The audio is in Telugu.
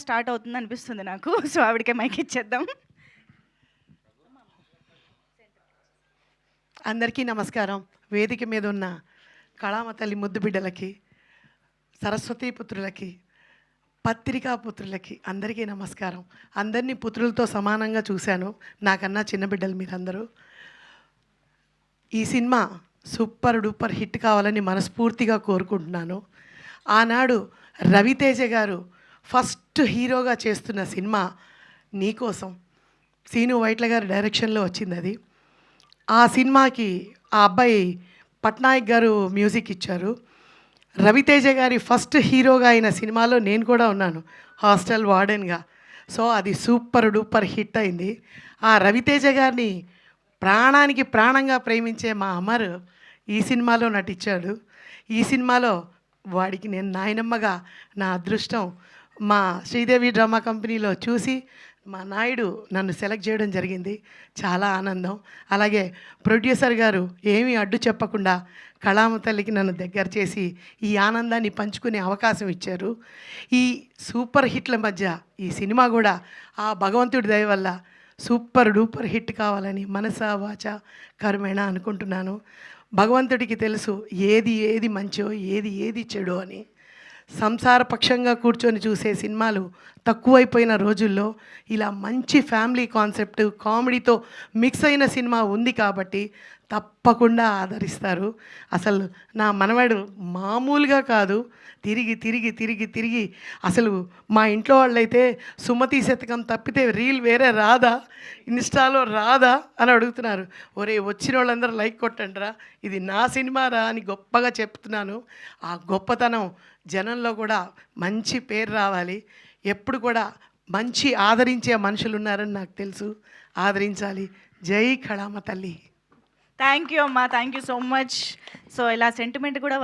స్టార్ట్ అవుతుంది అనిపిస్తుంది నాకు. సో ఆవిడకే మైక్ ఇచ్చేద్దాం. అందరికీ నమస్కారం. వేదిక మీద ఉన్న కళామ తల్లి ముద్దు బిడ్డలకి, సరస్వతీ పుత్రులకి, పత్రికా పుత్రులకి అందరికీ నమస్కారం. అందరినీ పుత్రులతో సమానంగా చూశాను, నాకన్నా చిన్న బిడ్డలు మీరందరూ. ఈ సినిమా సూపర్ డూపర్ హిట్ కావాలని మనస్ఫూర్తిగా కోరుకుంటున్నాను. ఆనాడు రవితేజ గారు ఫస్ట్ హీరోగా చేస్తున్న సినిమా నీకోసం, సీను వైట్ల గారి డైరెక్షన్లో వచ్చింది అది. ఆ సినిమాకి ఆ అబ్బాయి పట్నాయక్ గారు మ్యూజిక్ ఇచ్చారు. రవితేజ గారి ఫస్ట్ హీరోగా అయిన సినిమాలో నేను కూడా ఉన్నాను, హాస్టల్ వార్డెన్గా. సో అది సూపర్ డూపర్ హిట్ అయింది. ఆ రవితేజ గారిని ప్రాణానికి ప్రాణంగా ప్రేమించే మా అమర్ ఈ సినిమాలో నటించాడు. ఈ సినిమాలో వాడికి నేను నాయనమ్మగా నా అదృష్టం మా శ్రీదేవి డ్రామా కంపెనీలో చూసి మా నాయుడు నన్ను సెలెక్ట్ చేయడం జరిగింది. చాలా ఆనందం. అలాగే ప్రొడ్యూసర్ గారు ఏమీ అడ్డు చెప్పకుండా కళామ తల్లికి నన్ను దగ్గర చేసి ఈ ఆనందాన్ని పంచుకునే అవకాశం ఇచ్చారు. ఈ సూపర్ హిట్ల మధ్య ఈ సినిమా కూడా ఆ భగవంతుడి దయ వల్ల సూపర్ డూపర్ హిట్ కావాలని మనసా వాచ కర్మేణ అనుకుంటున్నాను. భగవంతుడికి తెలుసు ఏది ఏది మంచో ఏది చెడో అని. సంసారపక్షంగా కూర్చొని చూసే సినిమాలు తక్కువైపోయిన రోజుల్లో ఇలా మంచి ఫ్యామిలీ కాన్సెప్ట్ కామెడీతో మిక్స్ అయిన సినిమా ఉంది కాబట్టి తప్పకుండా ఆదరిస్తారు. అసలు నా మనవడు మామూలుగా కాదు, తిరిగి తిరిగి తిరిగి తిరిగి అసలు మా ఇంట్లో వాళ్ళైతే సుమతి శతకం తప్పితే రీల్ వేరే రాదా, ఇన్స్టాలో రాదా అని అడుగుతున్నారు. ఒరే వచ్చిన వాళ్ళందరూ లైక్ కొట్టండిరా, ఇది నా సినిమా రా అని గొప్పగా చెప్తున్నాను. ఆ గొప్పతనం జనంలో కూడా మంచి పేరు రావాలి. ఎప్పుడు కూడా మంచి ఆదరించే మనుషులు ఉన్నారని నాకు తెలుసు. ఆదరించాలి. జై కళామ తల్లి. థ్యాంక్ యూ అమ్మా, thank you so much. So ఇలా సెంటిమెంట్ కూడా